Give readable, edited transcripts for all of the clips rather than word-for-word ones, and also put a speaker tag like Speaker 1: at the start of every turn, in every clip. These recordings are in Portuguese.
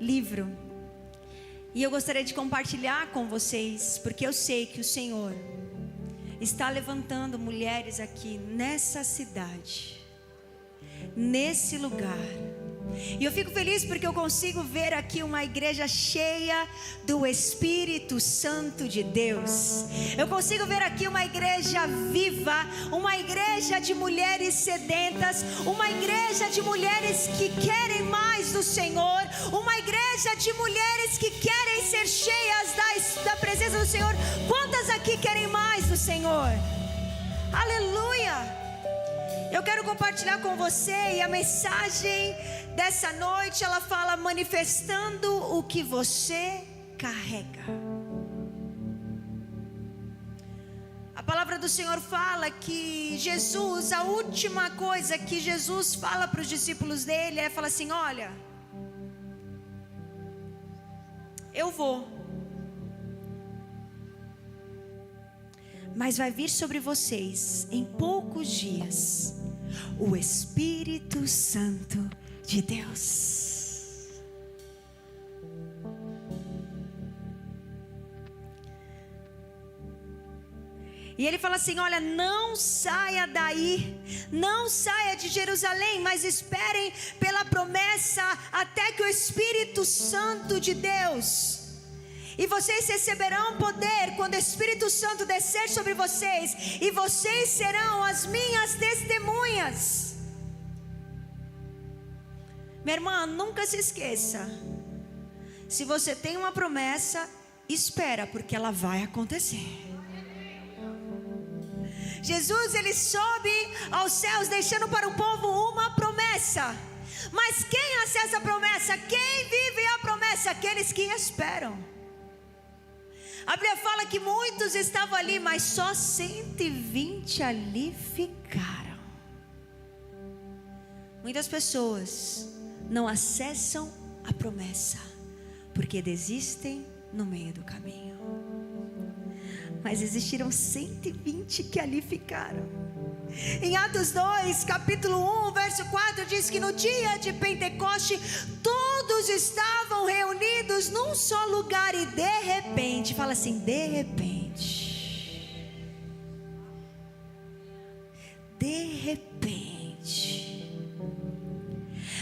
Speaker 1: livro. E eu gostaria de compartilhar com vocês, porque eu sei que o Senhor está levantando mulheres aqui nessa cidade, nesse lugar. E eu fico feliz porque eu consigo ver aqui uma igreja cheia do Espírito Santo de Deus. Eu consigo ver aqui uma igreja viva, uma igreja de mulheres sedentas, uma igreja de mulheres que querem mais do Senhor, uma igreja de mulheres que querem ser cheias da presença do Senhor. Quantas aqui querem mais do Senhor? Aleluia! Eu quero compartilhar com você, e a mensagem dessa noite, ela fala manifestando o que você carrega. A palavra do Senhor fala que Jesus, a última coisa que Jesus fala para os discípulos dele, é fala assim: olha, eu vou, mas vai vir sobre vocês em poucos dias o Espírito Santo de Deus. E ele fala assim: olha, não saia daí, não saia de Jerusalém, mas esperem pela promessa até que o Espírito Santo de Deus, e vocês receberão poder quando o Espírito Santo descer sobre vocês, e vocês serão as minhas testemunhas. Minha irmã, nunca se esqueça, se você tem uma promessa, espera, porque ela vai acontecer. Jesus, ele sobe aos céus deixando para o povo uma promessa. Mas quem acessa a promessa? Quem vive a promessa? Aqueles que esperam. A Bíblia fala que muitos estavam ali, mas só 120 ali ficaram. Muitas pessoas não acessam a promessa porque desistem no meio do caminho. Mas existiram 120 que ali ficaram. Em Atos 2, capítulo 1, verso 4, diz que no dia de Pentecoste todos estavam reunidos num só lugar, e de repente, fala assim, de repente,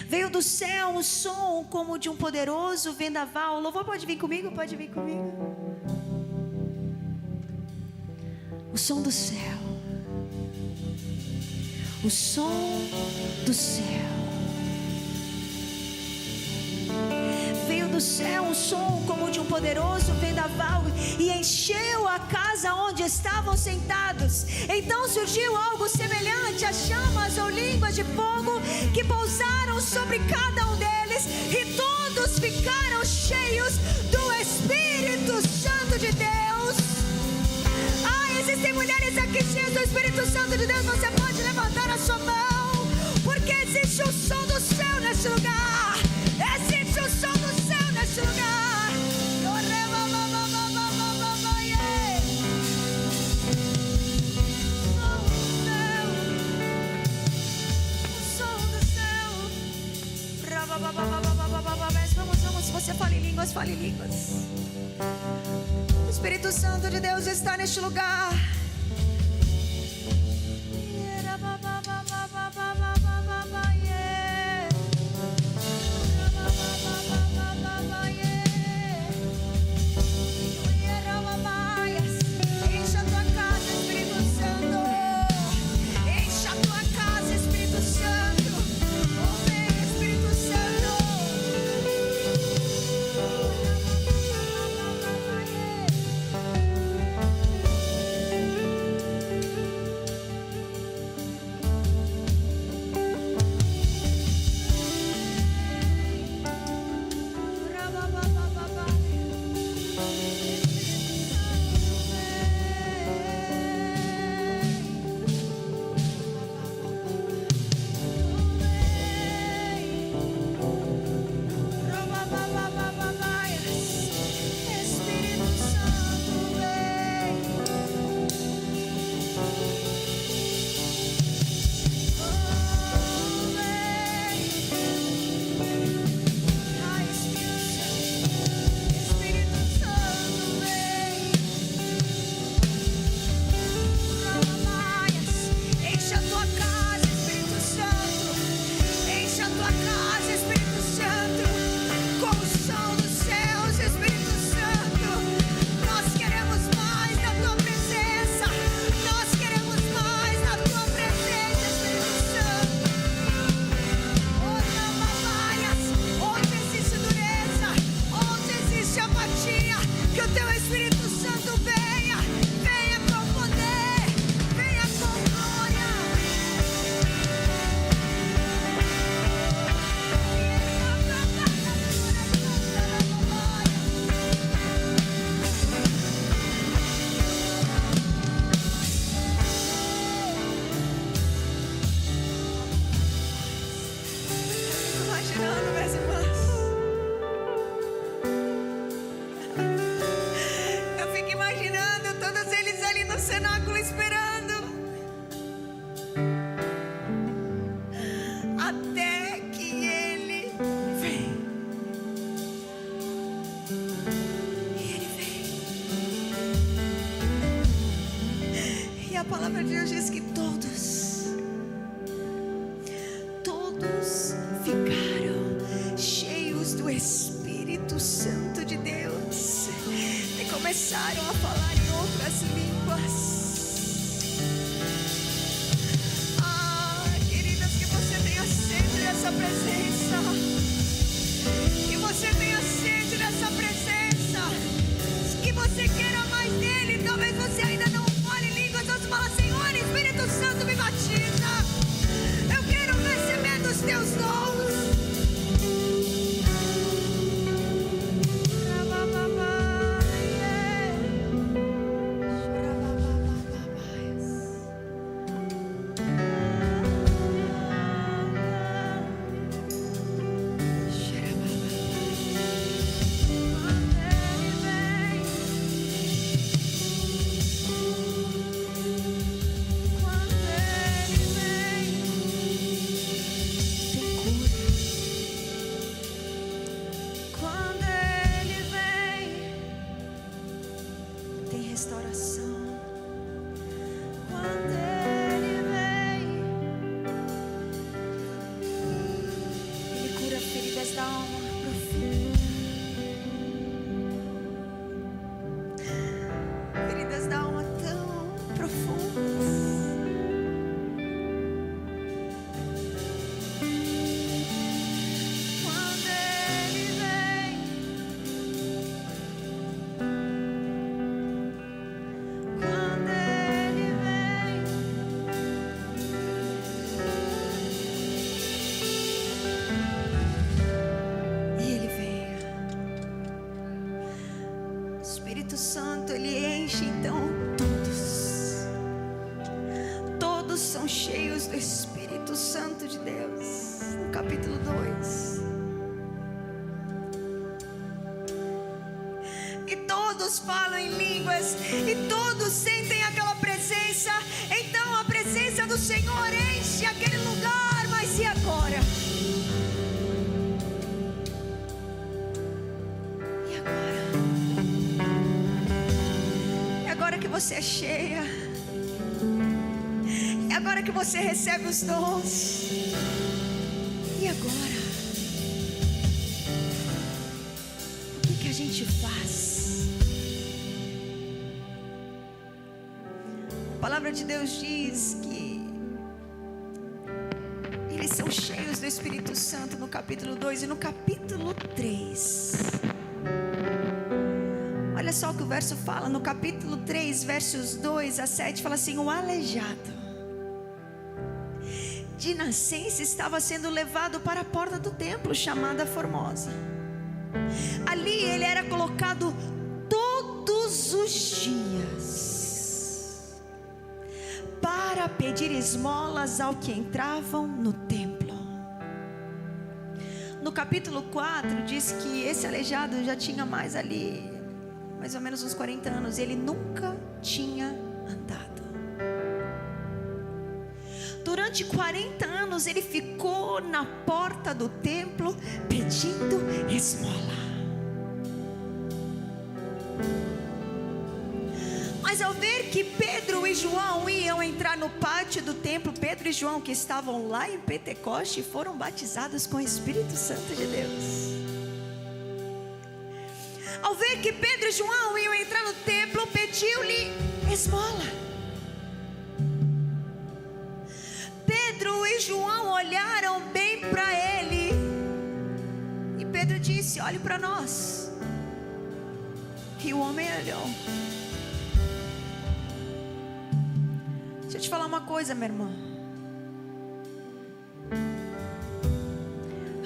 Speaker 1: veio do céu um som como de um poderoso vendaval. O louvor pode vir comigo? Pode vir comigo. O som do céu. O som do céu. Veio do céu um som como de um poderoso vendaval e encheu a casa onde estavam sentados. Então surgiu algo semelhante a chamas ou línguas de fogo que pousaram sobre cada um deles, e todos ficaram cheios do Espírito Santo de Deus. Existem mulheres aqui cheias do Espírito Santo de Deus. Você pode levantar a sua mão, porque existe o som do céu neste lugar. Existe o som do céu neste lugar. O som do céu. Vamos, você fala em línguas, fale em línguas. O Espírito Santo de Deus está neste lugar. Encha a tua casa, Espírito Santo. Encha a tua casa, Espírito Santo. Oh, vem, Espírito Santo. palavra de Deus diz que todos ficaram cheios do Espírito Santo de Deus e começaram a falar em outras línguas. Queridas, que você tenha sede dessa presença, que você tenha sede dessa presença, que você queira mais dele. Talvez você ainda não fale em línguas, você fala: Senhor, Espírito Santo, me batiza, eu quero receber dos teus dons. Santo, ele enche então todos são cheios do Espírito Santo de Deus. No capítulo 2, e todos falam em línguas, e todos sentem aquela presença. Então a presença do Senhor enche aquele lugar. Mas e agora? Que você é cheia, e agora que você recebe os dons, e agora o que a gente faz? A palavra de Deus diz que eles são cheios do Espírito Santo no capítulo 2 e no capítulo 3. Olha só o que o verso fala, no capítulo 3, versos 2 a 7, fala assim: o aleijado de nascença estava sendo levado para a porta do templo, chamada Formosa. Ali ele era colocado todos os dias para pedir esmolas ao que entravam no templo. No capítulo 4 diz que esse aleijado já tinha mais ou menos uns 40 anos, e ele nunca tinha andado. Durante 40 anos ele ficou na porta do templo pedindo esmola. Mas ao ver que Pedro e João iam entrar no pátio do templo, Pedro e João, que estavam lá em Pentecoste, foram batizados com o Espírito Santo de Deus. Ao ver que Pedro e João iam entrar no templo, pediu-lhe esmola. Pedro e João olharam bem para ele, e Pedro disse: olhe para nós. E o homem olhou. Deixa eu te falar uma coisa, minha irmã.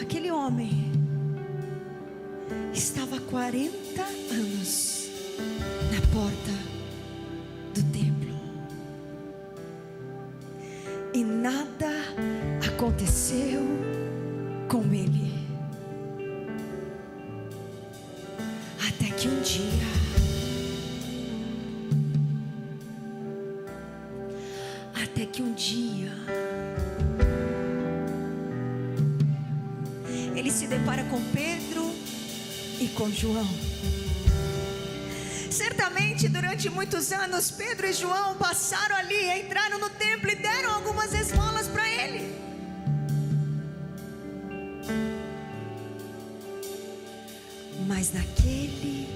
Speaker 1: Aquele homem estava há 40 anos na porta do templo, e nada aconteceu com ele, até que um dia ele se depara com Pedro e com João, Certamente durante muitos anos Pedro e João passaram ali, entraram no templo e deram algumas esmolas para ele. Mas naquele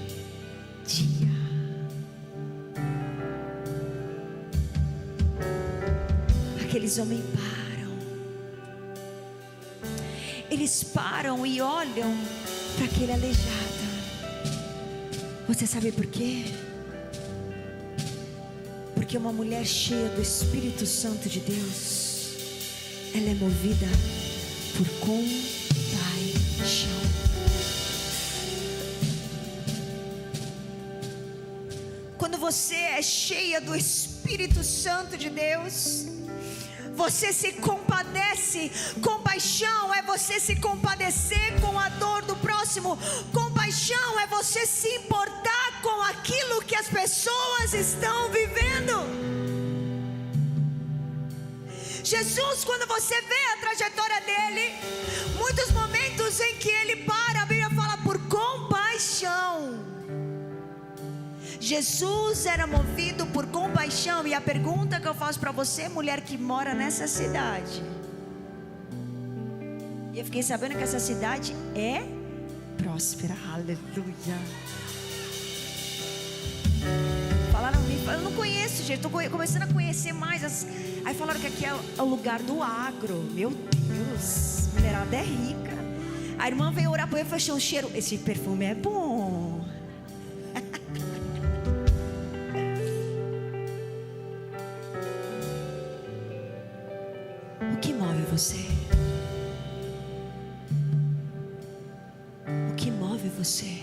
Speaker 1: dia, aqueles homens param. Eles param e olham para aquele aleijado. Você sabe por quê? Porque uma mulher cheia do Espírito Santo de Deus, ela é movida por compaixão. Quando você é cheia do Espírito Santo de Deus, você se compadece. Compaixão é você se compadecer com a dor do próximo. Compaixão é você se importar com aquilo que as pessoas estão vivendo. Jesus, quando você vê a trajetória dele, muitos momentos em que ele para, a Bíblia fala por compaixão. Jesus era movido por compaixão. E a pergunta que eu faço para você, mulher que mora nessa cidade, e eu fiquei sabendo que essa cidade é próspera, aleluia. Falaram, eu não conheço, gente, estou começando a conhecer mais. Aí falaram que aqui é o lugar do agro. Meu Deus, mulherada é rica. A irmã veio orar para eu e falou, um cheiro, esse perfume é bom. O que move você? O que move você?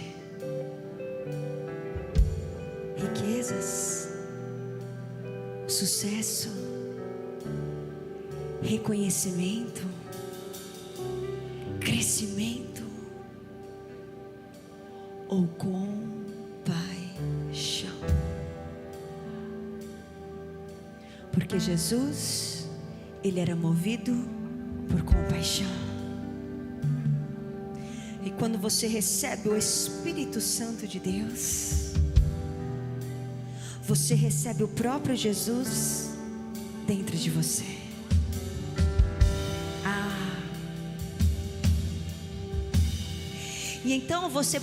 Speaker 1: Riquezas, sucesso, reconhecimento, crescimento ou compaixão? Porque Jesus, ele era movido por compaixão. E quando você recebe o Espírito Santo de Deus, você recebe o próprio Jesus dentro de você. E então você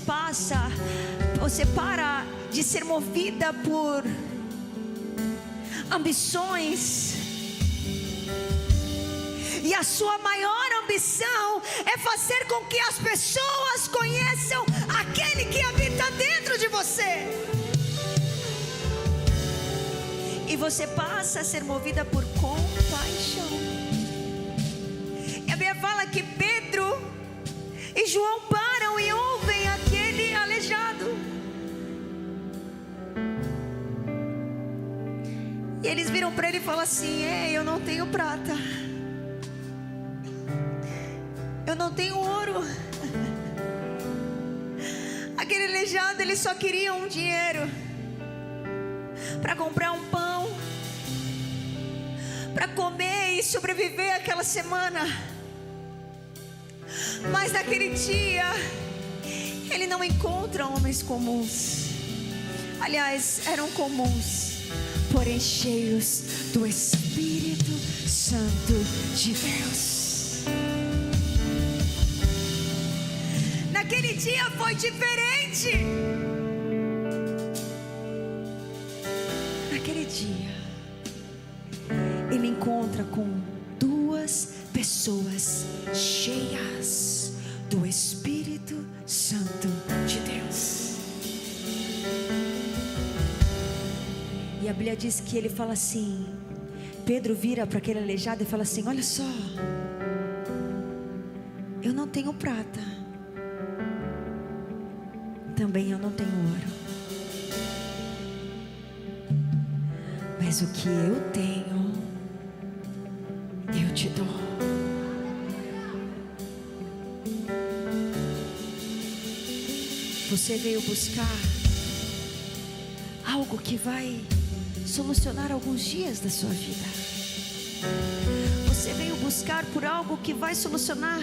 Speaker 1: para de ser movida por ambições. E a sua maior ambição é fazer com que as pessoas conheçam aquele que habita dentro de você. E você passa a ser movida por compaixão. E a Bíblia fala que Pedro e João param e ouvem aquele aleijado. E eles viram para ele e falam assim: ei, eu não tenho prata, eu não tenho ouro. Aquele aleijado, ele só queria um dinheiro para comprar um pão, para comer e sobreviver aquela semana. Mas naquele dia ele não encontra homens comuns. Aliás, eram comuns, porém cheios do Espírito Santo de Deus. Naquele dia foi diferente. Naquele dia ele encontra com duas pessoas cheias do Espírito Santo de Deus. E a Bíblia diz que ele fala assim, Pedro vira para aquele aleijado e fala assim: olha só, eu não tenho prata, também eu não tenho ouro, mas o que eu tenho eu te dou. Você veio buscar algo que vai solucionar alguns dias da sua vida. Você veio buscar por algo que vai solucionar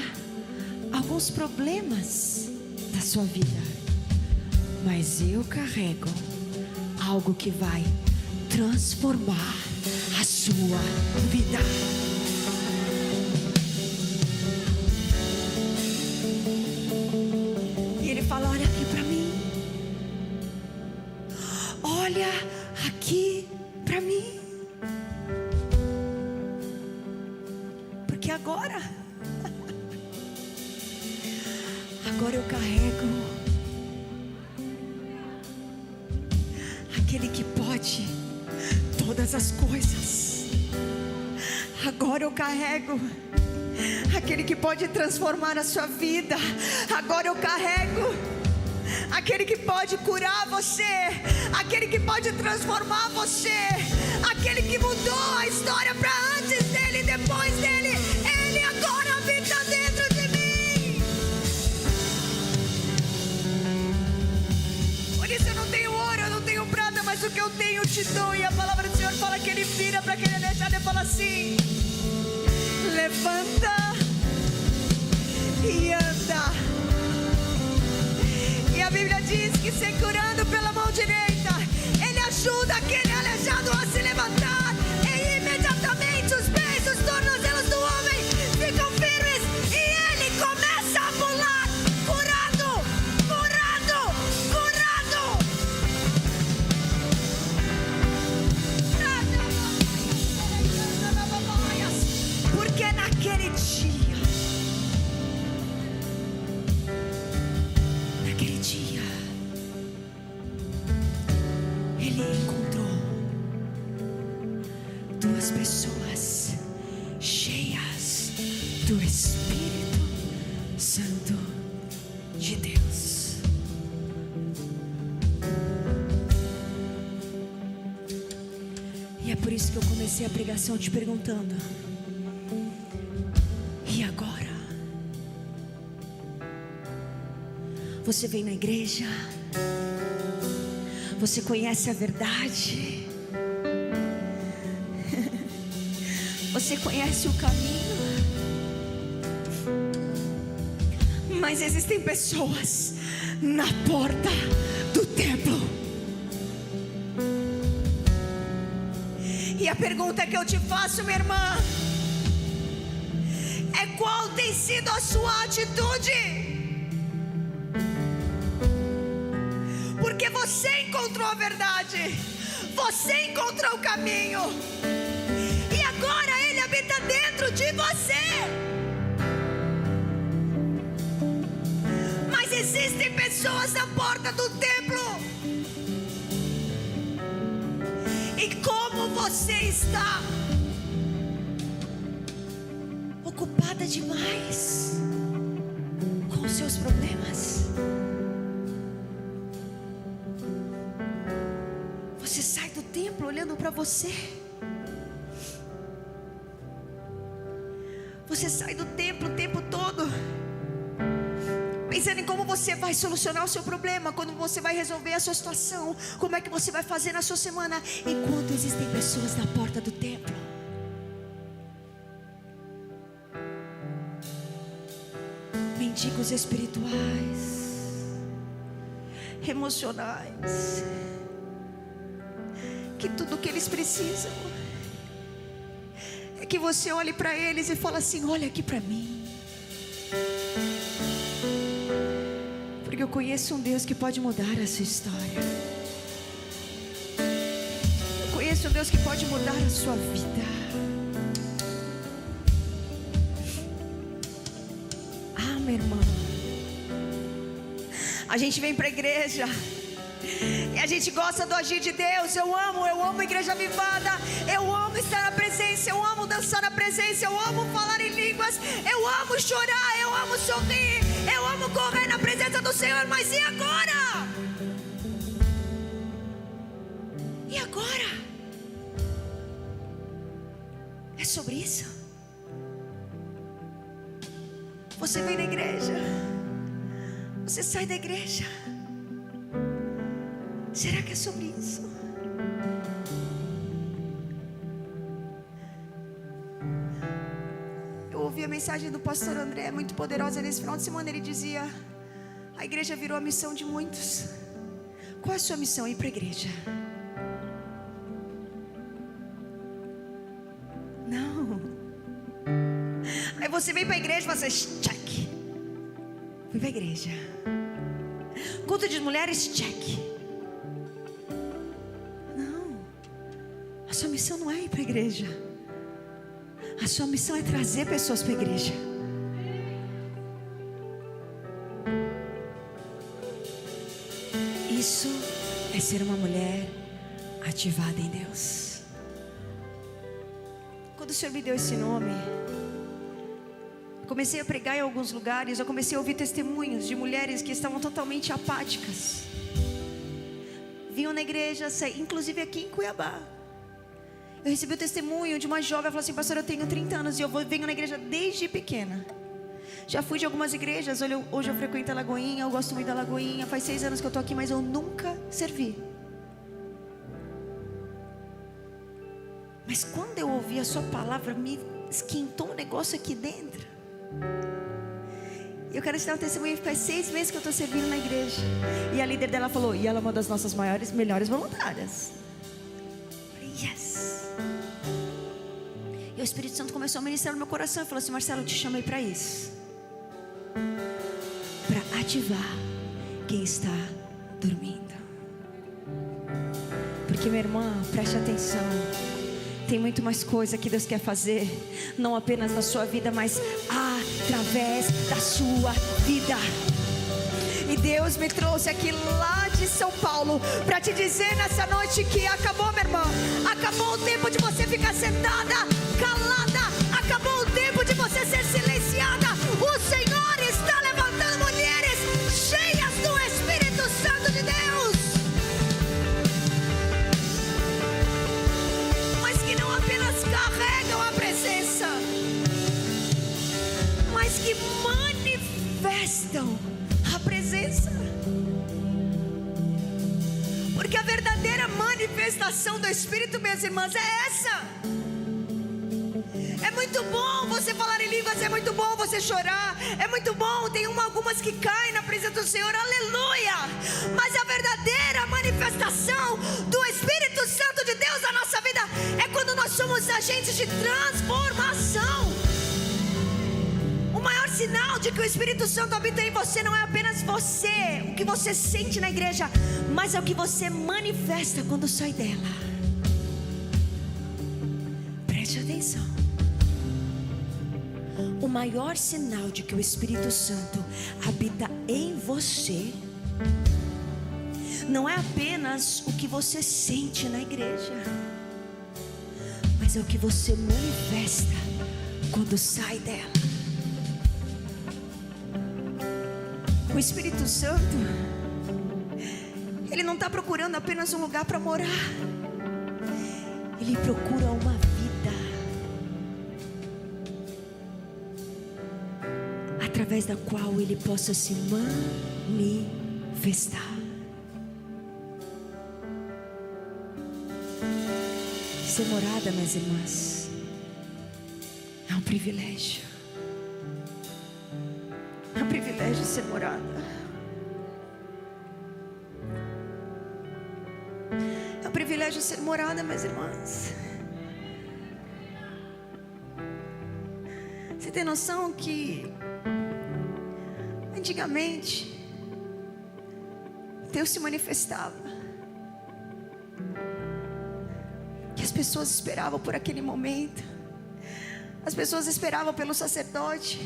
Speaker 1: alguns problemas da sua vida. Mas eu carrego algo que vai transformar a sua vida. E ele fala: olha aqui para mim. Olha aqui para mim. Porque agora eu carrego aquele que pode todas as coisas. Agora eu carrego aquele que pode transformar a sua vida. Agora eu carrego aquele que pode curar você, aquele que pode transformar você, aquele que mudou a história para antes dele e depois dele. Ele agora habita dentro de mim. Por isso eu não tenho ouro, eu não tenho prata, mas o que eu tenho eu te dou. E a palavra do Senhor fala que ele vira para aquele aleijado e fala assim: levanta e anda. E a Bíblia diz que segurando pela mão direita, ele ajuda aquele aleijado a se levantar. E imediatamente os pés, os tornozelos do homem ficam firmes. E ele começa a pular, curado, curado, curado. Porque naquele dia, ele encontrou duas pessoas cheias do Espírito Santo de Deus. E é por isso que eu comecei a pregação te perguntando: e agora? Você vem na igreja, você conhece a verdade, você conhece o caminho, mas existem pessoas na porta do templo. E a pergunta que eu te faço, minha irmã, é: qual tem sido a sua atitude? Porque você encontrou a verdade, você encontrou o caminho, e agora ele habita dentro de você. Mas existem pessoas na porta do templo. E como você está ocupada demais com os seus problemas, você sai do templo olhando para você. Você sai do templo o tempo todo pensando em como você vai solucionar o seu problema, quando você vai resolver a sua situação, como é que você vai fazer na sua semana, enquanto existem pessoas na porta do templo. Mendigos espirituais, emocionais, que tudo que eles precisam é que você olhe para eles e fale assim: olha aqui para mim. Porque eu conheço um Deus que pode mudar a sua história. Eu conheço um Deus que pode mudar a sua vida. Ah, minha irmã, a gente vem para a igreja e a gente gosta do agir de Deus. Eu amo a igreja avivada. Eu amo estar na presença. Eu amo dançar na presença. Eu amo falar em línguas. Eu amo chorar. Eu amo sorrir. Eu amo correr na presença do Senhor. Mas e agora? E agora? É sobre isso? Você vem na igreja, você sai da igreja. Será que é sobre isso? Eu ouvi a mensagem do pastor André, muito poderosa nesse final de semana. Ele dizia: a igreja virou a missão de muitos. Qual é a sua missão? Ir para a igreja. você vem para a igreja, você check. Fui para a igreja. Culto de mulheres, check. Não. A sua missão não é ir para a igreja. A sua missão é trazer pessoas para a igreja. Isso é ser uma mulher ativada em Deus. Quando o Senhor me deu esse nome, comecei a pregar em alguns lugares. Eu comecei a ouvir testemunhos de mulheres que estavam totalmente apáticas. Vinham na igreja, inclusive aqui em Cuiabá. Eu recebi o testemunho de uma jovem. Ela falou assim: pastor, eu tenho 30 anos e venho na igreja desde pequena. Já fui de algumas igrejas. Hoje eu frequento a Lagoinha. Eu gosto muito da Lagoinha. Faz 6 anos que eu estou aqui, mas eu nunca servi. Mas quando eu ouvi a sua palavra, me esquentou um negócio aqui dentro. Eu quero te dar um testemunho. Faz 6 meses que eu estou servindo na igreja. E a líder dela falou: e ela é uma das nossas melhores voluntárias. Eu falei: yes. E o Espírito Santo começou a ministrar no meu coração e falou assim: Marcelo, eu te chamei para isso, para ativar quem está dormindo. Porque, minha irmã, preste atenção. Tem muito mais coisa que Deus quer fazer, não apenas na sua vida, mas através da sua vida. E Deus me trouxe aqui lá de São Paulo para te dizer nessa noite que acabou, minha irmã. Acabou o tempo de você ficar sentada, calada. Acabou o tempo de você ser silenciada. O Senhor está levantando mulheres cheias do Espírito Santo de Deus, mas que não apenas carregam a presença, mas que manifestam a presença. Porque a verdadeira manifestação do Espírito, minhas irmãs, é essa. É muito bom você falar em línguas, é muito bom você chorar, é muito bom, tem algumas que caem na presença do Senhor, aleluia. Mas a verdadeira manifestação do Espírito Santo de Deus na nossa vida é quando nós somos agentes de transformação. O maior sinal de que o Espírito Santo habita em você não é apenas você, o que você sente na igreja, mas é o que você manifesta quando sai dela. Preste atenção. O maior sinal de que o Espírito Santo habita em você não é apenas o que você sente na igreja, mas é o que você manifesta quando sai dela. O Espírito Santo, ele não está procurando apenas um lugar para morar. Ele procura uma vida através da qual ele possa se manifestar. Ser morada, minhas irmãs, é um privilégio. É um privilégio ser morada. É um privilégio ser morada, minhas irmãs. Você tem noção que antigamente Deus se manifestava, que as pessoas esperavam por aquele momento, as pessoas esperavam pelo sacerdote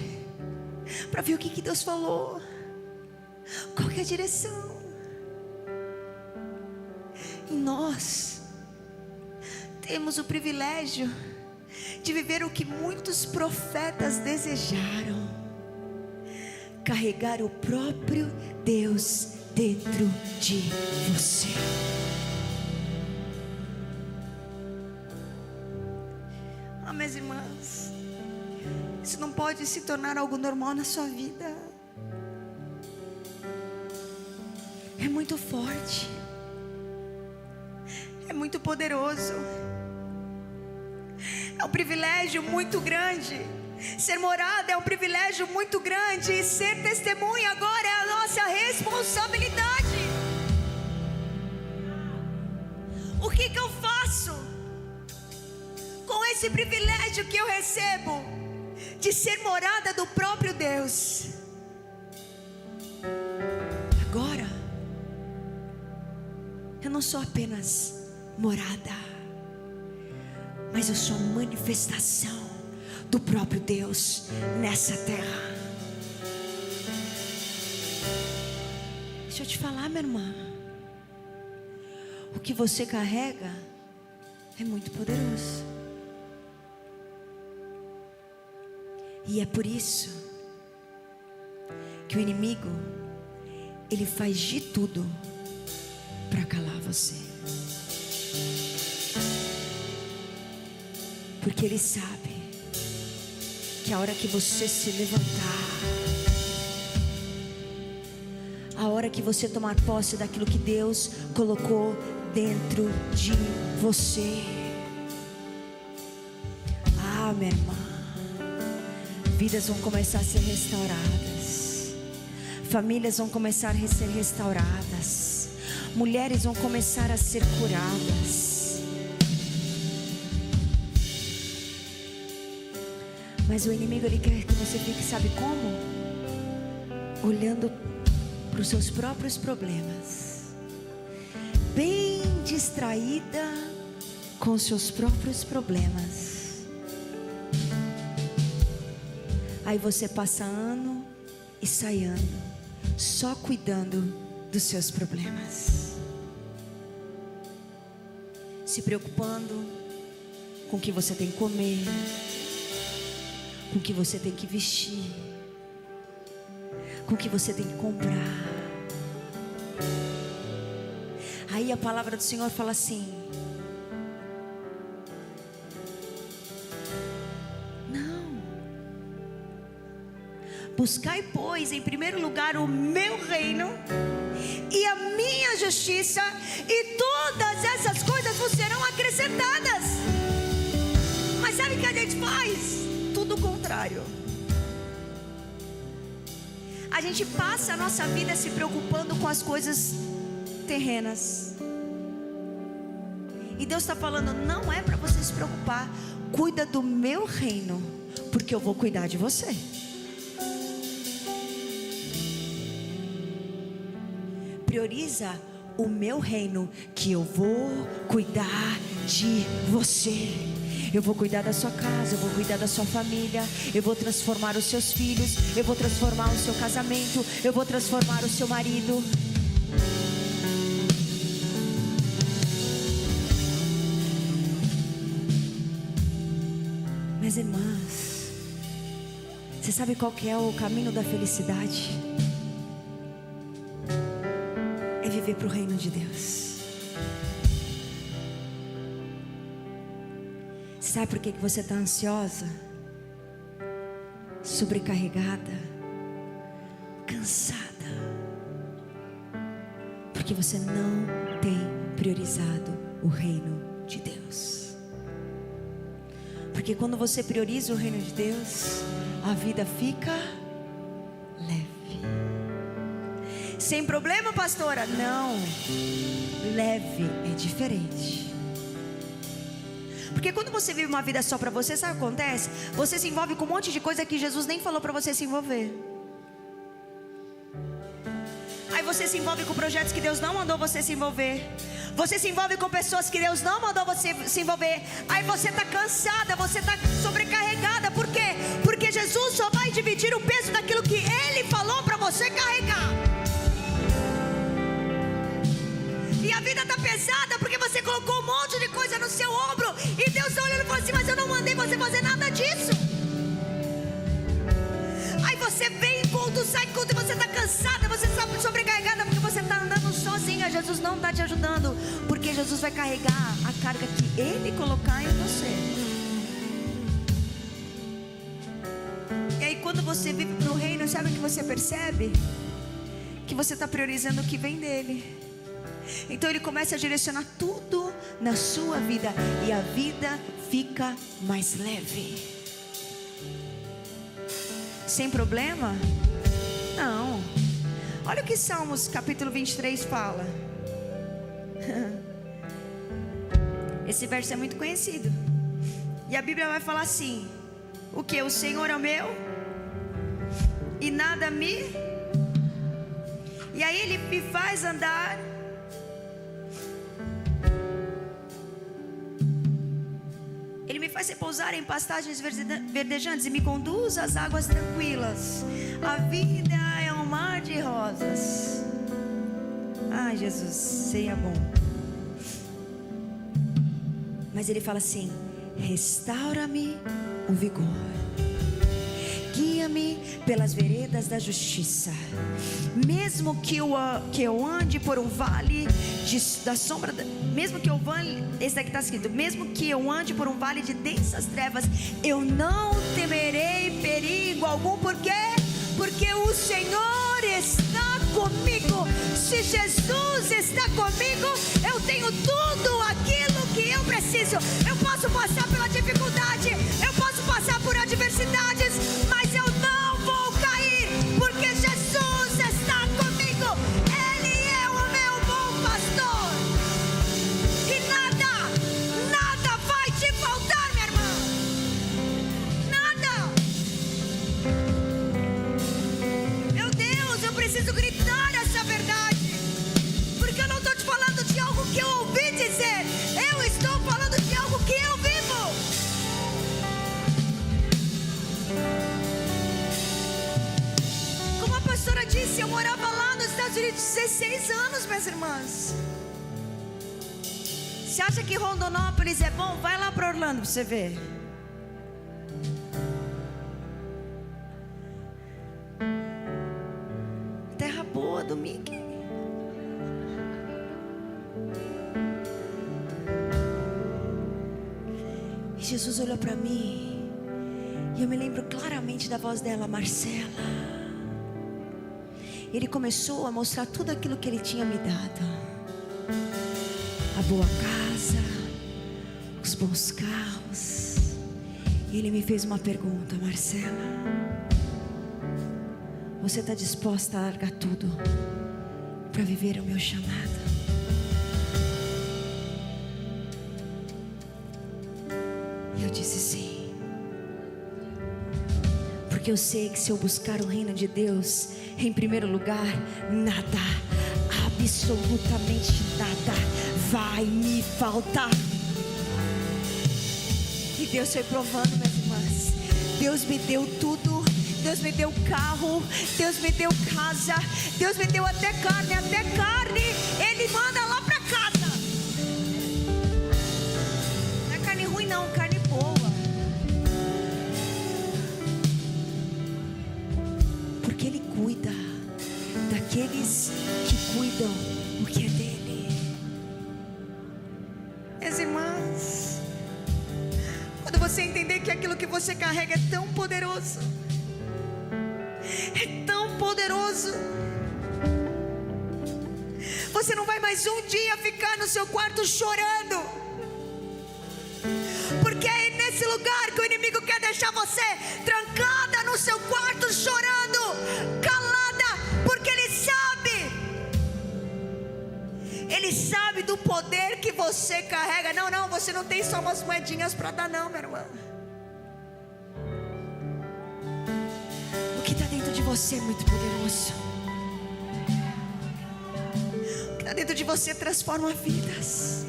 Speaker 1: para ver o que Deus falou, qual que é a direção. E nós temos o privilégio de viver o que muitos profetas desejaram: carregar o próprio Deus dentro de você. Minhas irmãs, isso não pode se tornar algo normal na sua vida. É muito forte, é muito poderoso, é um privilégio muito grande. Ser morada é um privilégio muito grande, e ser testemunha agora é a nossa responsabilidade. O que eu faço com esse privilégio que eu recebo de ser morada do próprio Deus. Agora, eu não sou apenas morada, mas eu sou a manifestação do próprio Deus nessa terra. Deixa eu te falar, minha irmã, o que você carrega é muito poderoso. E é por isso que o inimigo, ele faz de tudo para calar você. Porque ele sabe que a hora que você se levantar, a hora que você tomar posse daquilo que Deus colocou dentro de você, minha irmã, vidas vão começar a ser restauradas, famílias vão começar a ser restauradas, mulheres vão começar a ser curadas. Mas o inimigo, ele quer que você fique, sabe como? Olhando para os seus próprios problemas, bem distraída com os seus próprios problemas. Aí você passa ano e sai ano só cuidando dos seus problemas, se preocupando com o que você tem que comer, com o que você tem que vestir, com o que você tem que comprar. Aí a palavra do Senhor fala assim: buscai, pois, em primeiro lugar o meu reino e a minha justiça, e todas essas coisas vos serão acrescentadas. Mas sabe o que a gente faz? Tudo o contrário. A gente passa a nossa vida se preocupando com as coisas terrenas. E Deus está falando: não é para você se preocupar. Cuida do meu reino, porque eu vou cuidar de você. Prioriza o meu reino, que eu vou cuidar de você. Eu vou cuidar da sua casa, eu vou cuidar da sua família, eu vou transformar os seus filhos, eu vou transformar o seu casamento, eu vou transformar o seu marido. Minhas irmãs, você sabe qual que é o caminho da felicidade? É viver para o reino de Deus. Sabe por que você está ansiosa, sobrecarregada, cansada? Porque você não tem priorizado o reino de Deus. Porque quando você prioriza o reino de Deus, a vida fica leve. Sem problema, pastora? Não. Leve é diferente. Porque quando você vive uma vida só para você, sabe o que acontece? Você se envolve com um monte de coisa que Jesus nem falou para você se envolver. Aí você se envolve com projetos que Deus não mandou você se envolver. Você se envolve com pessoas que Deus não mandou você se envolver. Aí você está cansada, você está sobrecarregada. Por quê? Porque Jesus só vai dividir o peso daquilo que Ele falou para você carregar. E a vida está pesada porque você colocou um monte de coisa no seu ombro. E Deus está olhando e falou assim: mas eu não mandei você fazer nada disso. Aí você vem em culto, sai em culto e você está cansada, você está sobrecarregada porque você está andando sozinha. Jesus não está te ajudando, porque Jesus vai carregar a carga que Ele colocar em você. E aí quando você vive para o reino, sabe o que você percebe? Que você está priorizando o que vem dEle. Então Ele começa a direcionar tudo na sua vida, e a vida fica mais leve. Sem problema? Não. Olha o que Salmos capítulo 23 fala. Esse verso é muito conhecido. E a Bíblia vai falar assim: O que? O Senhor é o meu e nada me. E aí Ele me faz andar. Ele me faz repousar em pastagens verdejantes e me conduz às águas tranquilas. A vida é um mar de rosas. Ai, Jesus, seja bom. Mas Ele fala assim: restaura-me o vigor, guia-me pelas veredas da justiça, mesmo que eu ande por um vale da sombra, mesmo que eu vale, esse daqui está escrito, mesmo que eu ande por um vale de densas trevas, eu não temerei perigo algum. Por quê? Porque o Senhor está comigo. Se Jesus está comigo, eu tenho tudo aquilo que eu preciso. Eu posso passar pela dificuldade, eu posso passar por adversidades, mas eu não vou cair, porque Jesus está comigo. Ele é o meu bom pastor, e nada vai te faltar, minha irmã. Nada. Meu Deus, eu preciso gritar essa verdade, porque eu não estou te falando de algo que eu ouvi dizer, eu estou falando de algo que eu vivo. Como a pastora disse, eu morava lá nos Estados Unidos 16 anos, minhas irmãs. Você acha que Rondonópolis é bom? Vai lá para Orlando para você ver. Terra boa do Mickey. E Jesus olhou para mim, e eu me lembro claramente da voz dela, Marcela. Ele começou a mostrar tudo aquilo que Ele tinha me dado: a boa casa, os bons carros. E Ele me fez uma pergunta: Marcela, você está disposta a largar tudo para viver o meu chamado? E eu disse sim, porque eu sei que se eu buscar o reino de Deus em primeiro lugar, nada, absolutamente nada vai me faltar. E Deus foi provando, minhas irmãs. Deus me deu tudo. Deus me deu carro, Deus me deu casa, Deus me deu até carne Ele manda lá para casa. Não é carne ruim não, carne boa. Porque Ele cuida daqueles que cuidam o que é dele. Minhas irmãs, quando você entender que aquilo que você carrega é tão poderoso, é tão poderoso, você não vai mais um dia ficar no seu quarto chorando, porque é nesse lugar que o inimigo quer deixar você trancada no seu quarto, chorando, calada, porque ele sabe do poder que você carrega. Não, você não tem só umas moedinhas para dar não, minha irmã. O que está dentro de você é muito poderoso. O que está dentro de você transforma vidas.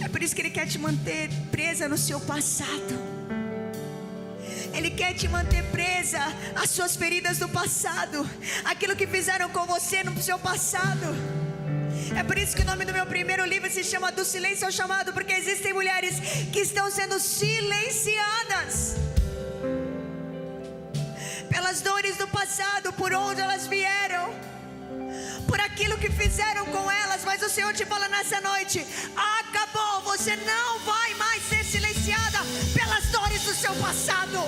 Speaker 1: É por isso que Ele quer te manter presa no seu passado. Ele quer te manter presa às suas feridas do passado, aquilo que fizeram com você no seu passado. É por isso que o nome do meu primeiro livro se chama Do Silêncio ao Chamado, porque existem mulheres que estão sendo silenciadas pelas dores do passado, por onde elas vieram, por aquilo que fizeram com elas. Mas o Senhor te fala nessa noite: acabou, você não vai mais ser silenciada pelas dores do seu passado.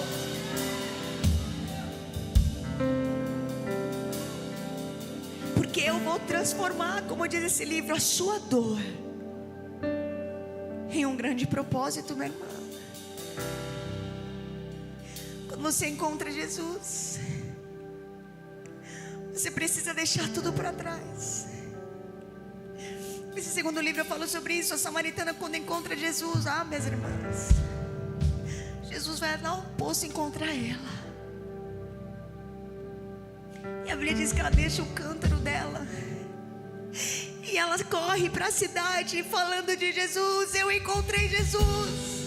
Speaker 1: Porque eu vou transformar, como diz esse livro, a sua dor em um grande propósito, minha irmã. Quando você encontra Jesus, você precisa deixar tudo para trás. Esse segundo livro eu falo sobre isso. A samaritana, quando encontra Jesus, minhas irmãs, Jesus vai lá ao poço encontrar ela. E a Bíblia diz que ela deixa o cântaro dela e ela corre para a cidade falando de Jesus. Eu encontrei Jesus.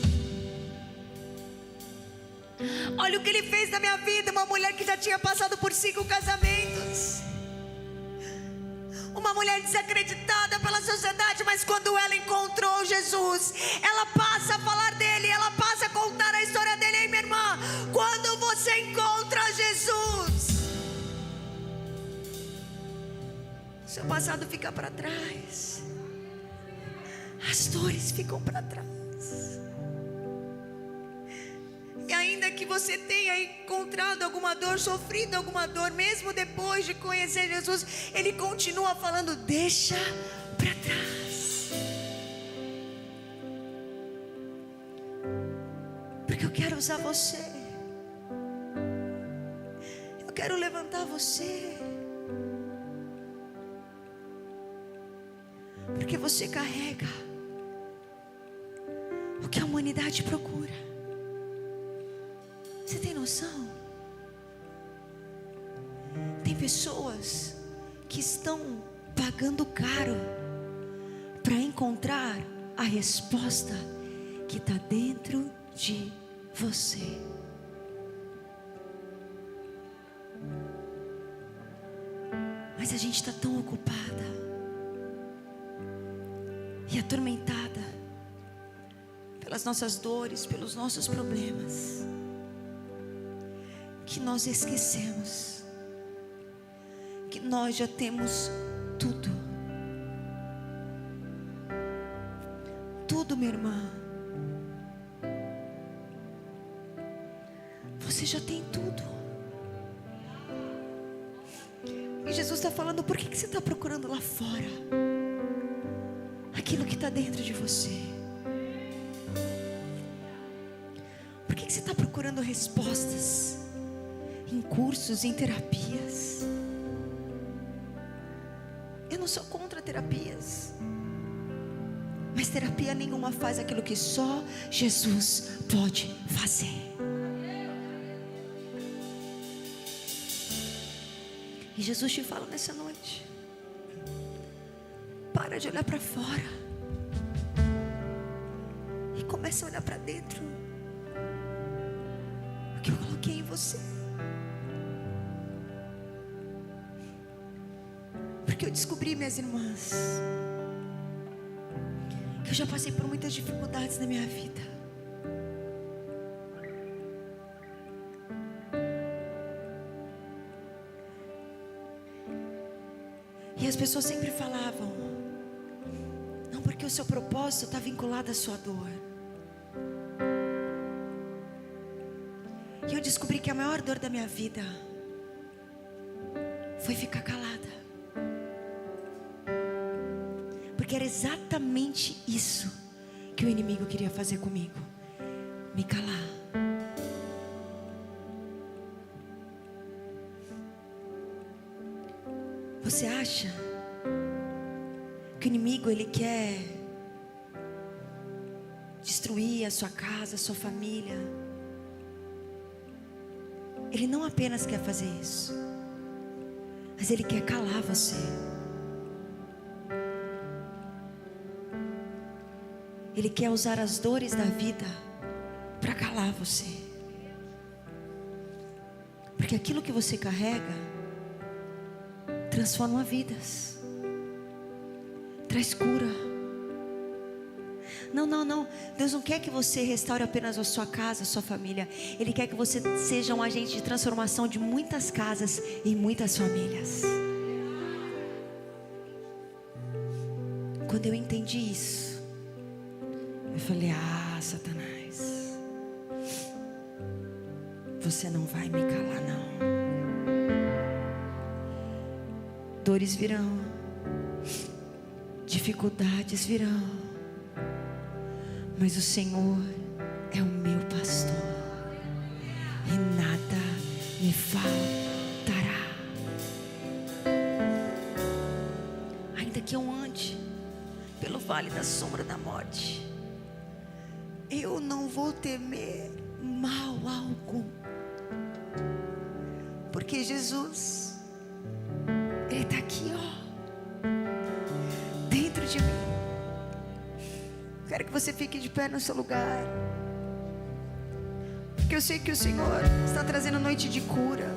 Speaker 1: Olha o que ele fez na minha vida. Uma mulher que já tinha passado por 5 casamentos, uma mulher desacreditada pela sociedade, mas quando ela encontrou Jesus, ela passa a falar dele, ela passa a contar a história dele. Ei, minha irmã, quando você encontra Jesus, seu passado fica para trás, as dores ficam para trás. E ainda que você tenha encontrado alguma dor, sofrido alguma dor, mesmo depois de conhecer Jesus, Ele continua falando: deixa para trás, porque eu quero usar você, eu quero levantar você, porque você carrega o que a humanidade procura. Você tem noção? Tem pessoas que estão pagando caro para encontrar a resposta que está dentro de você. Mas a gente está tão ocupada e atormentada pelas nossas dores, pelos nossos problemas, que nós esquecemos que nós já temos tudo. Tudo, minha irmã. Você já tem tudo. E Jesus está falando: por que você está procurando lá fora aquilo que está dentro de você? Por que você está procurando respostas em cursos, em terapias? Eu não sou contra terapias, mas terapia nenhuma faz aquilo que só Jesus pode fazer. E Jesus te fala nessa noite: para de olhar para fora e começa a olhar para dentro, o que eu coloquei em você. Porque eu descobri, minhas irmãs, que eu já passei por muitas dificuldades na minha vida. E as pessoas sempre falavam: não, porque o seu propósito está vinculado à sua dor. E eu descobri que a maior dor da minha vida foi ficar calada. Porque era exatamente isso que o inimigo queria fazer comigo: me calar. Você acha que o inimigo, ele quer destruir a sua casa, a sua família? Ele não apenas quer fazer isso, mas ele quer calar você. Ele quer usar as dores da vida para calar você. Porque aquilo que você carrega transforma vidas, traz cura. Não, Deus não quer que você restaure apenas a sua casa, a sua família. Ele quer que você seja um agente de transformação de muitas casas e muitas famílias. Quando eu entendi isso, eu falei: Satanás, você não vai me calar, não. Dores virão, dificuldades virão, mas o Senhor é o meu pastor e nada me faltará. Ainda que eu ande pelo vale da sombra da morte, eu não vou temer, mal algum. Porque Jesus, Ele está aqui, ó, dentro de mim. Quero que você fique de pé no seu lugar, porque eu sei que o Senhor está trazendo noite de cura.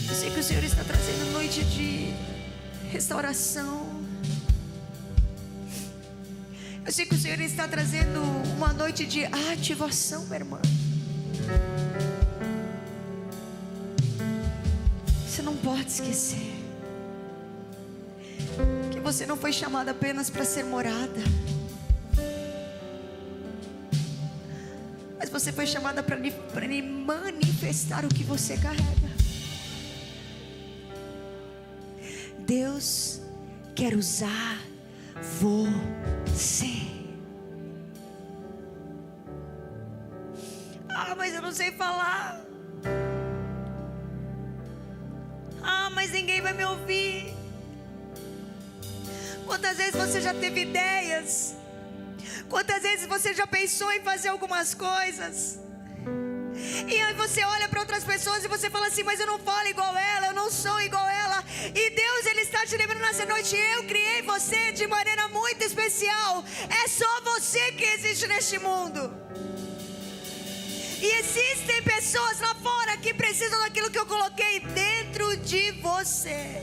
Speaker 1: Eu sei que o Senhor está trazendo noite de restauração. Eu sei que o Senhor está trazendo uma noite de ativação, minha irmã. Você não pode esquecer que você não foi chamada apenas para ser morada, mas você foi chamada para manifestar o que você carrega. Deus quer usar você. Ah, mas eu não sei falar. Ah, mas ninguém vai me ouvir. Quantas vezes você já teve ideias? Quantas vezes você já pensou em fazer algumas coisas? E aí você olha para outras pessoas e você fala assim: mas eu não falo igual ela, eu não sou igual ela. E Deus, Ele está te lembrando nessa noite: eu criei você de maneira muito especial. É só você que existe neste mundo. E existem pessoas lá fora que precisam daquilo que eu coloquei dentro de você.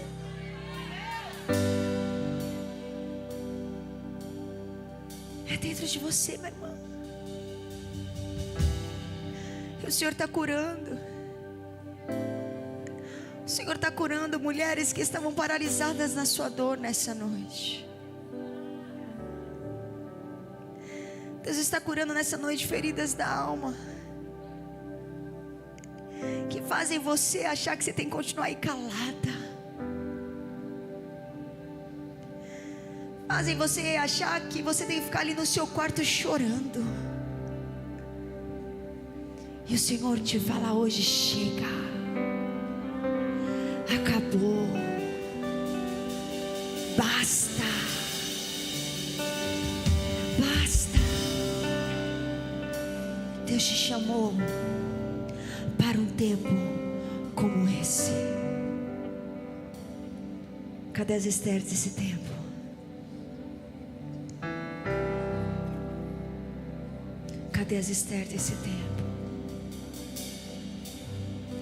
Speaker 1: É dentro de você, minha irmã. E o Senhor está curando. O Senhor está curando mulheres que estavam paralisadas na sua dor nessa noite. Deus está curando nessa noite feridas da alma, que fazem você achar que você tem que continuar aí calada, fazem você achar que você tem que ficar ali no seu quarto chorando. E o Senhor te fala hoje: chega, acabou, basta, basta. Deus te chamou para um tempo como esse. Cadê as Estéres desse tempo? Cadê as Estéres desse tempo?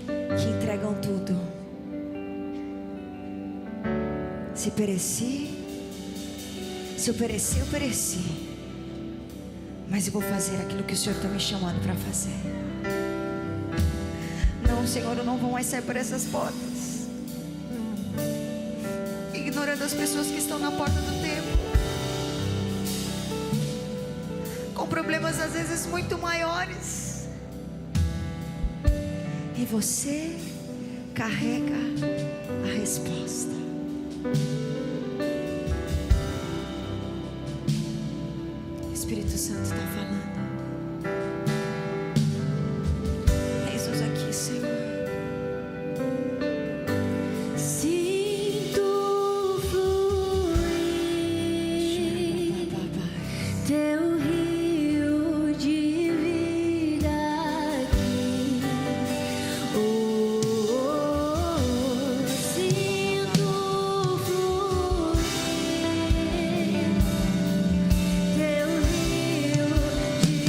Speaker 1: Que entregam tudo. Se pereci, se eu perecer, eu pereci, mas eu vou fazer aquilo que o Senhor está me chamando para fazer. Não, Senhor, eu não vou mais sair por essas portas, ignorando as pessoas que estão na porta do templo, com problemas às vezes muito maiores. E você carrega a resposta. O Espírito Santo está falando. Jesus aqui, Senhor.
Speaker 2: Sinto fluir teu rio de vida aqui. Sinto fluir teu rio de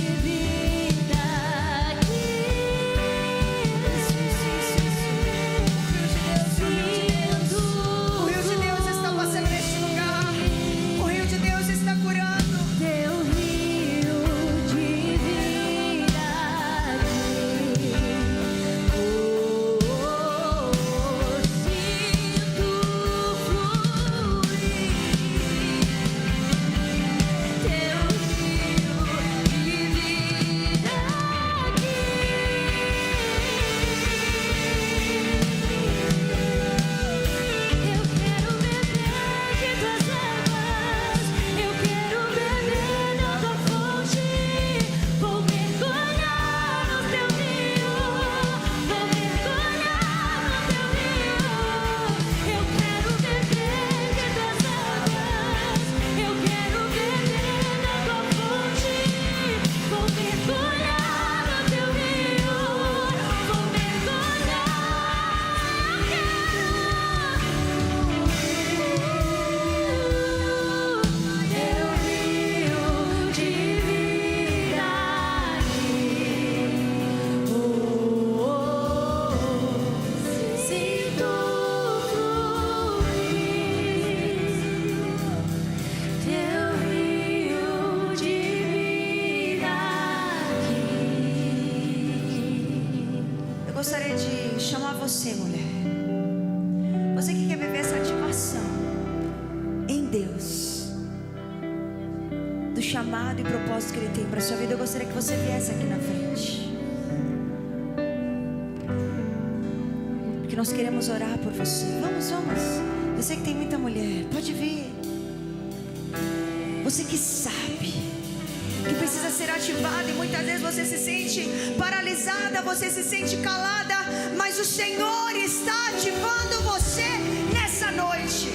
Speaker 1: Você que quer viver essa ativação em Deus, do chamado e propósito que Ele tem para sua vida, eu gostaria que você viesse aqui na frente, porque nós queremos orar por você. Vamos. Eu sei que tem muita mulher, pode vir. Você que sabe que precisa ser ativada e muitas vezes você se sente paralisada, você se sente calada, mas o Senhor está ativando você nessa noite.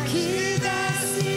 Speaker 2: Que desce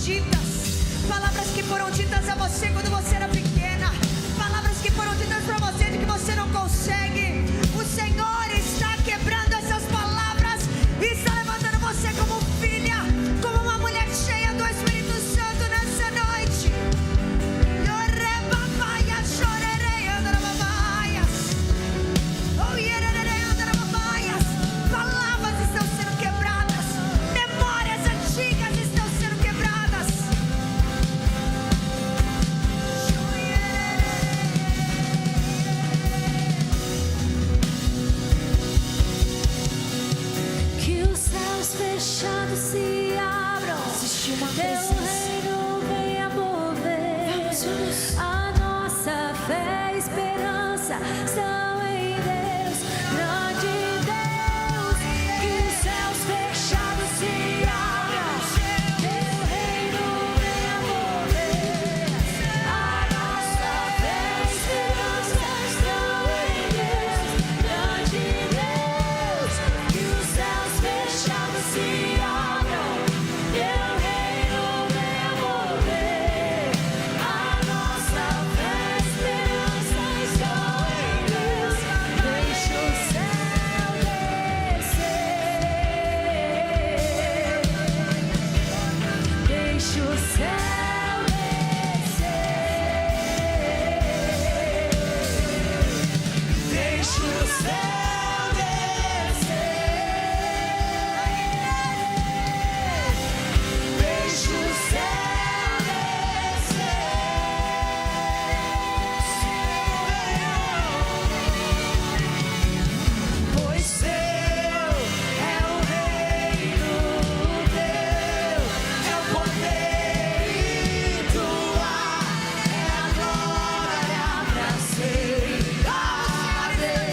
Speaker 1: ditas, palavras que foram ditas a você quando você era pequena, palavras que foram ditas para você de que você não consegue. O Senhor está quebrando essas palavras e está levantando você como filha, como uma mulher cheia do Espírito Santo nessa noite. Palavras estão sendo quebradas, memórias antigas estão sendo quebradas.
Speaker 2: Que os céus fechados se abram, teu reino venha mover. A nossa fé e esperança estão em Deus, grande Deus. Que os céus fechados se abram, teu reino venha mover. A nossa fé e esperança estão em Deus, grande Deus. Que os céus fechados se abram, teu reino venha mover. A nossa fé e esperança estão em Deus. Deixa o céu descer. Deixa o céu descer. Deixa o céu descer. Deixa o céu descer. Pois teu é o reino, teu é o poder e tua é a glória pra sempre. Amém.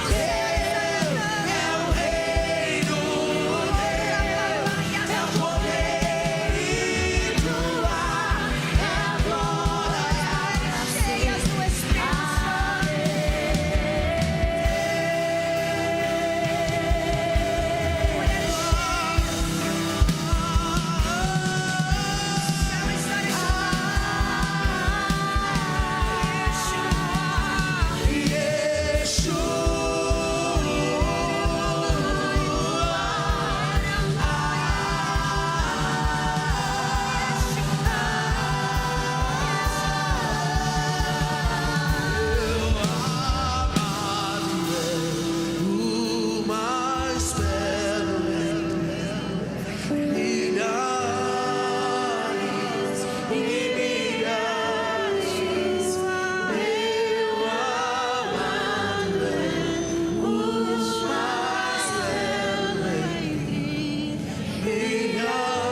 Speaker 2: Teu é o reino, teu é o poder e tua é a glória pra sempre.
Speaker 3: O mais belo milhares e milhares, meu amado o mais belo milhares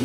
Speaker 3: e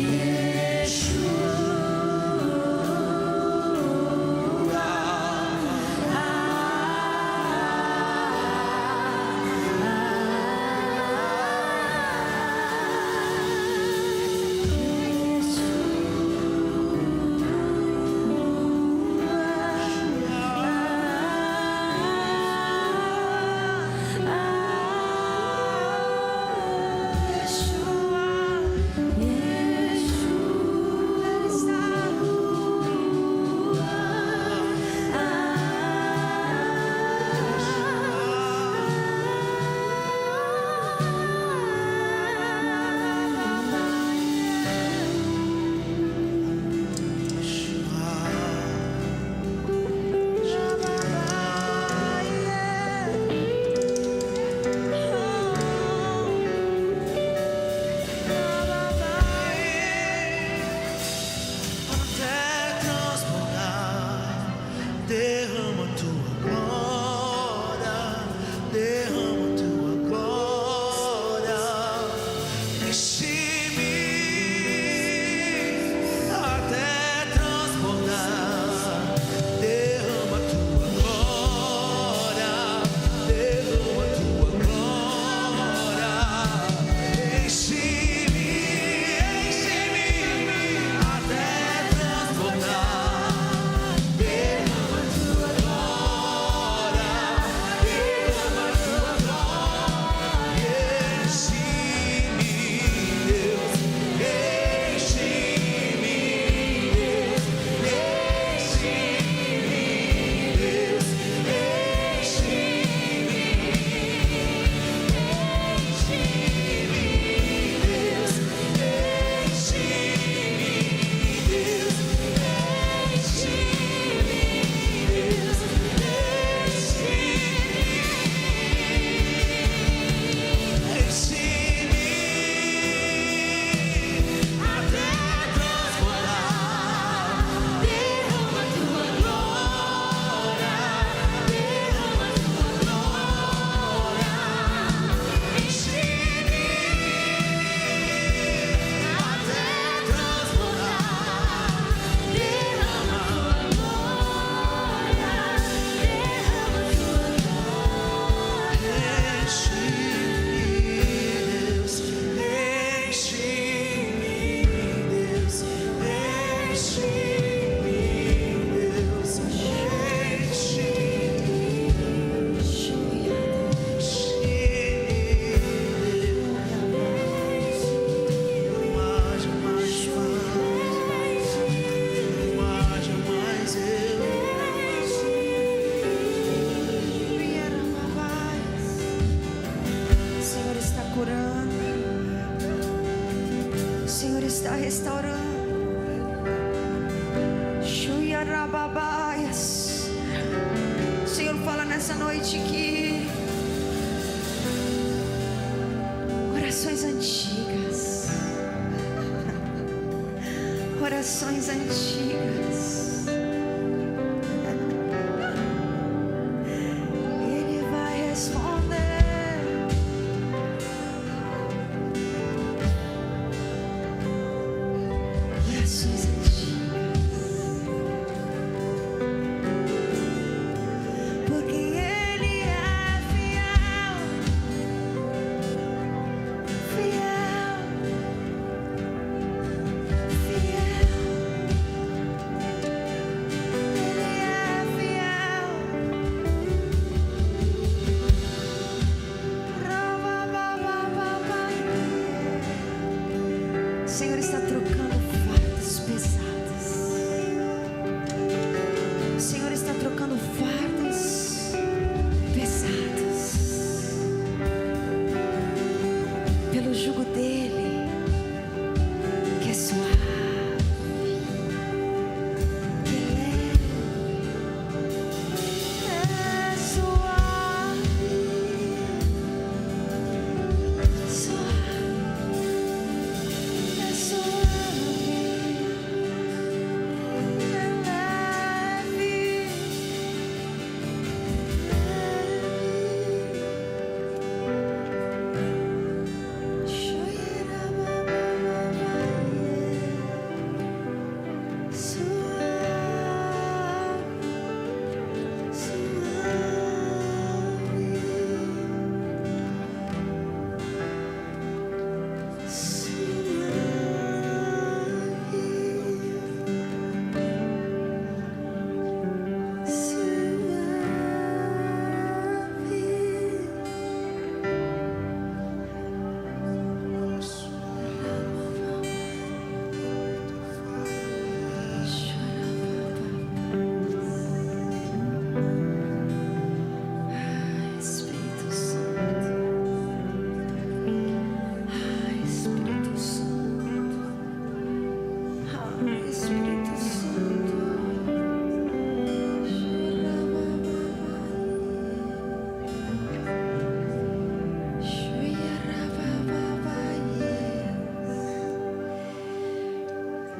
Speaker 3: derrama tua glória.
Speaker 1: restaurando. Shuyarababaias. O Senhor fala nessa noite que orações antigas, orações antigas, Ele vai responder. Orações antigas, porque Ele é fiel, fiel, fiel. Ele é fiel. O Senhor está trocando fardos pesados. O Senhor está trocando fardos pesados pelo jugo dele, que é suave, que é suave, suave, é suave, é leve, Espírito Santo, Espírito Santo, Espírito Santo,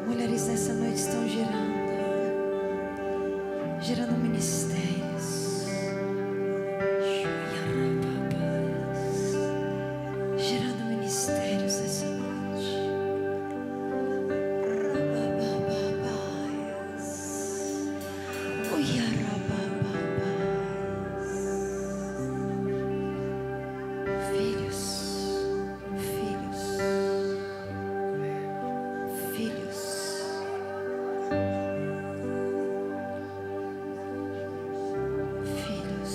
Speaker 1: mulheres nessa noite estão gerando ministérios, gerando ministérios essa noite. Filhos, filhos, filhos. Filhos,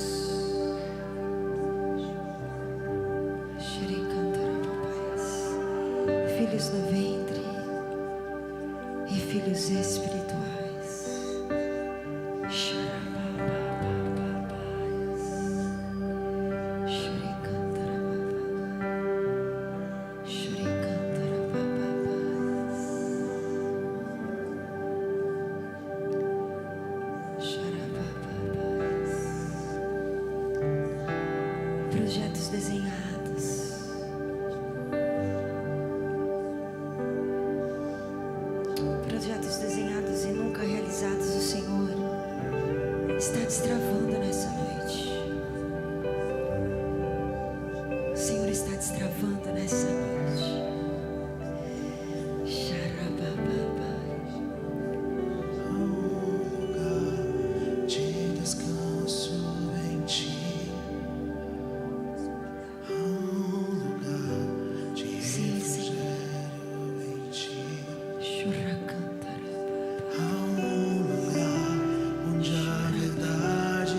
Speaker 1: filhos no ventre e filhos espirituais. Projetos desenhados, projetos desenhados e nunca realizados, o Senhor está destravando nessa noite. O Senhor está destravando nessa noite.
Speaker 3: De descanso em ti, há lugar de refrigério em ti, há lugar onde a verdade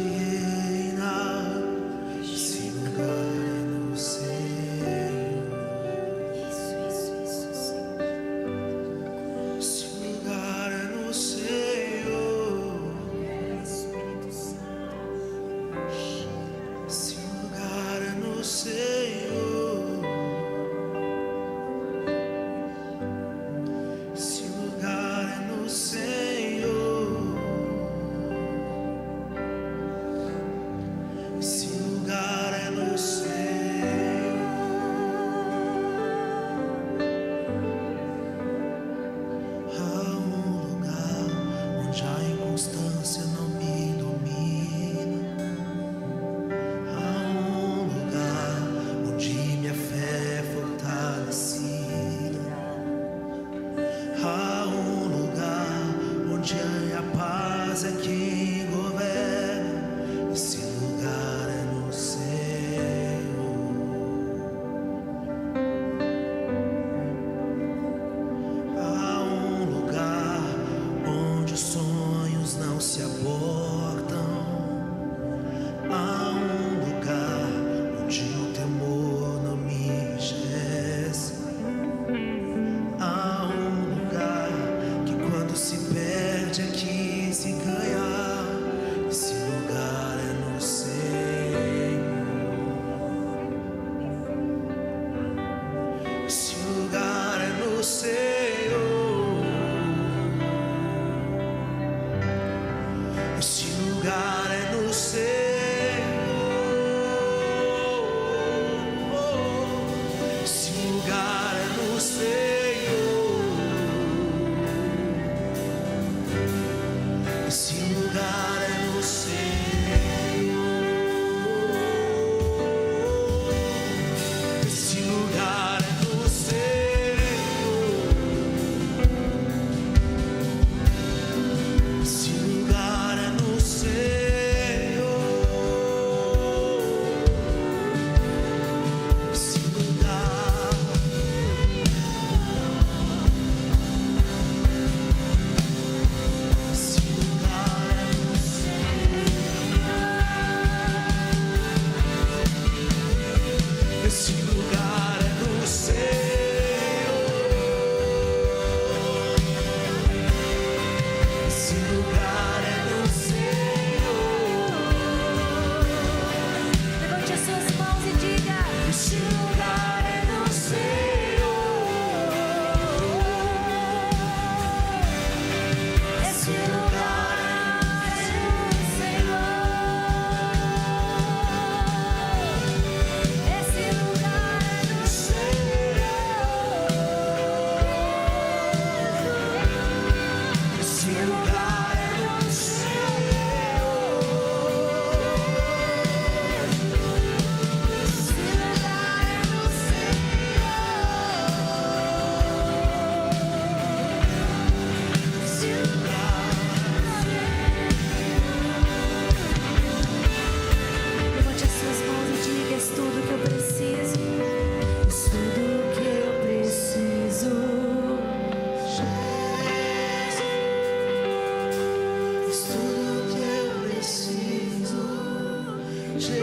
Speaker 3: Jesus,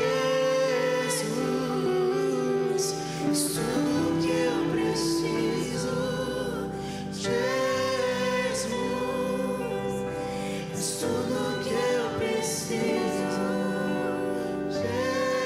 Speaker 3: és tudo que eu preciso. Jesus, és tudo que eu preciso. Jesus.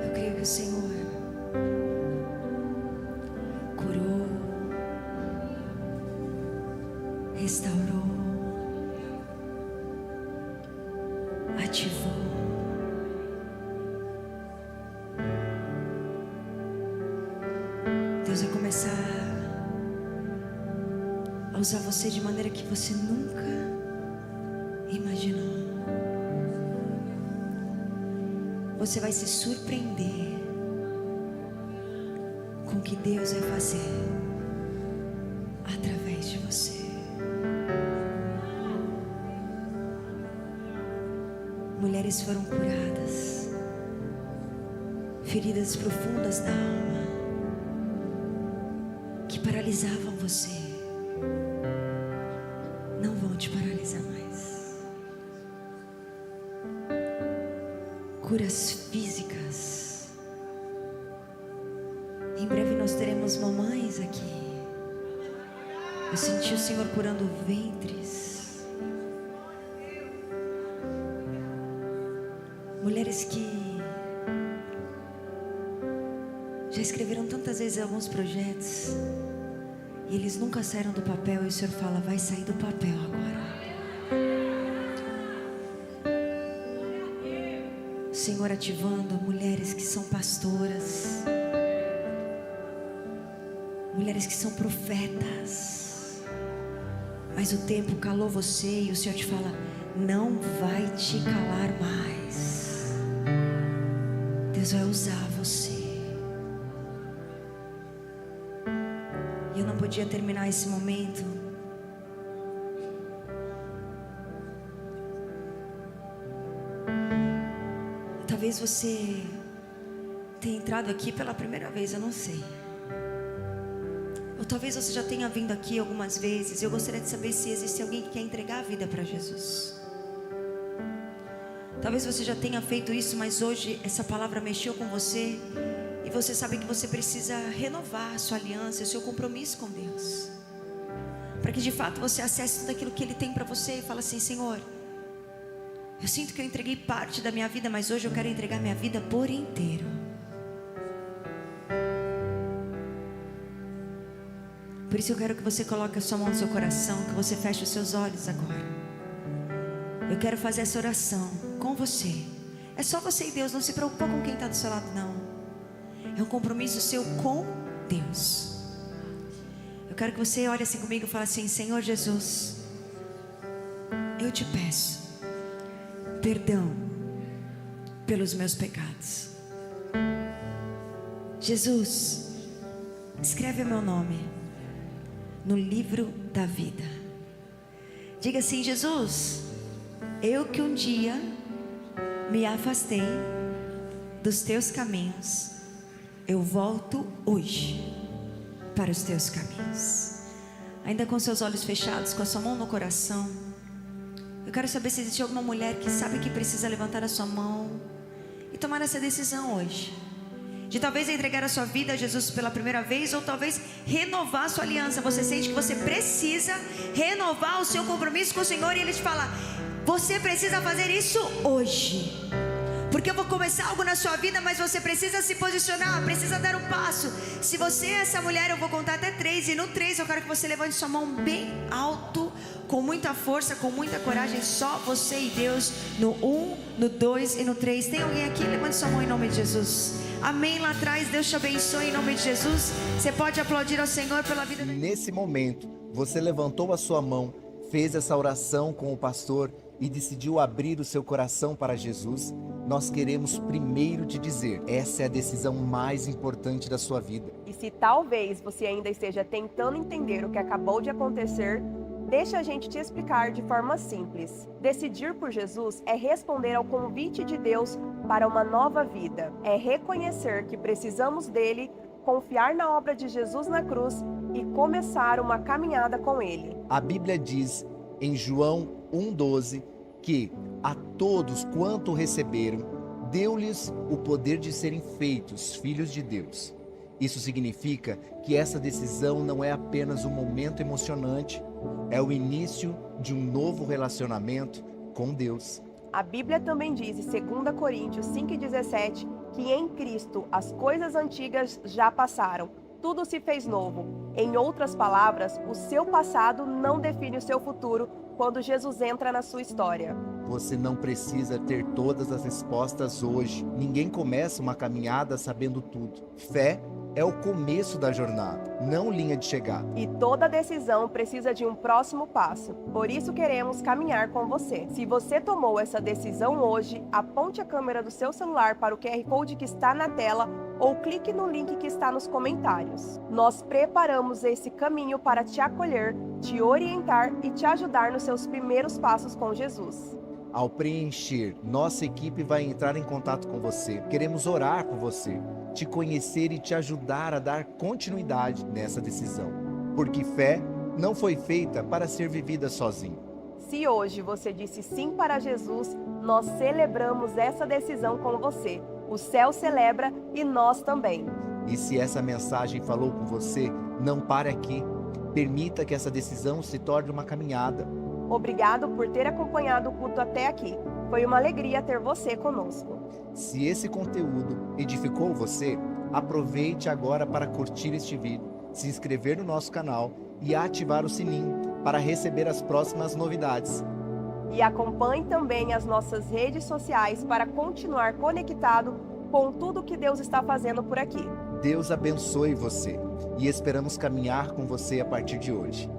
Speaker 1: Eu creio que o Senhor curou, restaurou, ativou. Deus vai começar a usar você de maneira que você nunca imaginou. Você vai se surpreender com o que Deus vai fazer através de você. Mulheres foram curadas, feridas profundas da alma que paralisavam você, não vão te paralisar mais. Curas físicas. Em breve nós teremos mamães aqui. Eu senti o Senhor curando ventres. Mulheres que já escreveram tantas vezes alguns projetos e eles nunca saíram do papel, e o Senhor fala: vai sair do papel agora. O Senhor ativando mulheres que são pastoras, mulheres que são profetas, mas o tempo calou você e o Senhor te fala: não vai te calar mais. Deus vai usar você. E eu não podia terminar esse momento talvez você tenha entrado aqui pela primeira vez, eu não sei. Ou talvez você já tenha vindo aqui algumas vezes. Eu gostaria de saber se existe alguém que quer entregar a vida para Jesus. Talvez você já tenha feito isso, mas hoje essa palavra mexeu com você e você sabe que você precisa renovar a sua aliança, o seu compromisso com Deus, para que de fato você acesse tudo aquilo que Ele tem para você e fala assim: Senhor, eu sinto que eu entreguei parte da minha vida, mas hoje eu quero entregar minha vida por inteiro. Por isso eu quero que você coloque a sua mão no seu coração, que você feche os seus olhos agora. Eu quero fazer essa oração com você. É só você e Deus, não se preocupa com quem está do seu lado, não. É um compromisso seu com Deus. Eu quero que você olhe assim comigo e fale assim: Senhor Jesus, eu te peço perdão pelos meus pecados. Jesus, escreve o meu nome no livro da vida. Diga assim: Jesus, eu que um dia me afastei dos teus caminhos, eu volto hoje para os teus caminhos. Ainda com seus olhos fechados, com a sua mão no coração, eu quero saber se existe alguma mulher que sabe que precisa levantar a sua mão e tomar essa decisão hoje, de talvez entregar a sua vida a Jesus pela primeira vez, ou talvez renovar a sua aliança. Você sente que você precisa renovar o seu compromisso com o Senhor, e Ele te fala: você precisa fazer isso hoje, porque eu vou começar algo na sua vida, mas você precisa se posicionar, precisa dar um passo. Se você é essa mulher, eu vou contar até 3, e no 3 eu quero que você levante sua mão bem alto, com muita força, com muita coragem, só você e Deus. No 1, no 2 e no 3. Tem alguém aqui? Levante sua mão em nome de Jesus. Amém. Lá atrás, Deus te abençoe em nome de Jesus. Você pode aplaudir ao Senhor pela vida da...
Speaker 4: Nesse momento, você levantou a sua mão, fez essa oração com o pastor e decidiu abrir o seu coração para Jesus. Nós queremos primeiro te dizer, essa é a decisão mais importante da sua vida.
Speaker 5: E se talvez você ainda esteja tentando entender o que acabou de acontecer, deixa a gente te explicar de forma simples. Decidir por Jesus é responder ao convite de Deus para uma nova vida. É reconhecer que precisamos dele, confiar na obra de Jesus na cruz e começar uma caminhada com ele.
Speaker 4: A Bíblia diz em João 1,12 que a todos quanto receberam, deu-lhes o poder de serem feitos filhos de Deus. Isso significa que essa decisão não é apenas um momento emocionante, é o início de um novo relacionamento com Deus.
Speaker 5: A Bíblia também diz em 2 Coríntios 5,17 que em Cristo as coisas antigas já passaram, tudo se fez novo. Em outras palavras, o seu passado não define o seu futuro quando Jesus entra na sua história.
Speaker 4: Você não precisa ter todas as respostas hoje. Ninguém começa uma caminhada sabendo tudo. Fé é o começo da jornada, não linha de chegada.
Speaker 5: E toda decisão precisa de um próximo passo. Por isso queremos caminhar com você. Se você tomou essa decisão hoje, aponte a câmera do seu celular para o QR Code que está na tela ou clique no link que está nos comentários. Nós preparamos esse caminho para te acolher, te orientar e te ajudar nos seus primeiros passos com Jesus.
Speaker 4: Ao preencher, nossa equipe vai entrar em contato com você. Queremos orar por você, te conhecer e te ajudar a dar continuidade nessa decisão. Porque fé não foi feita para ser vivida sozinho.
Speaker 5: Se hoje você disse sim para Jesus, nós celebramos essa decisão com você. O céu celebra e nós também.
Speaker 4: E se essa mensagem falou com você, não pare aqui. Permita que essa decisão se torne uma caminhada.
Speaker 5: Obrigado por ter acompanhado o culto até aqui. Foi uma alegria ter você conosco.
Speaker 4: Se esse conteúdo edificou você, aproveite agora para curtir este vídeo, se inscrever no nosso canal e ativar o sininho para receber as próximas novidades.
Speaker 5: E acompanhe também as nossas redes sociais para continuar conectado com tudo que Deus está fazendo por aqui.
Speaker 4: Deus abençoe você e esperamos caminhar com você a partir de hoje.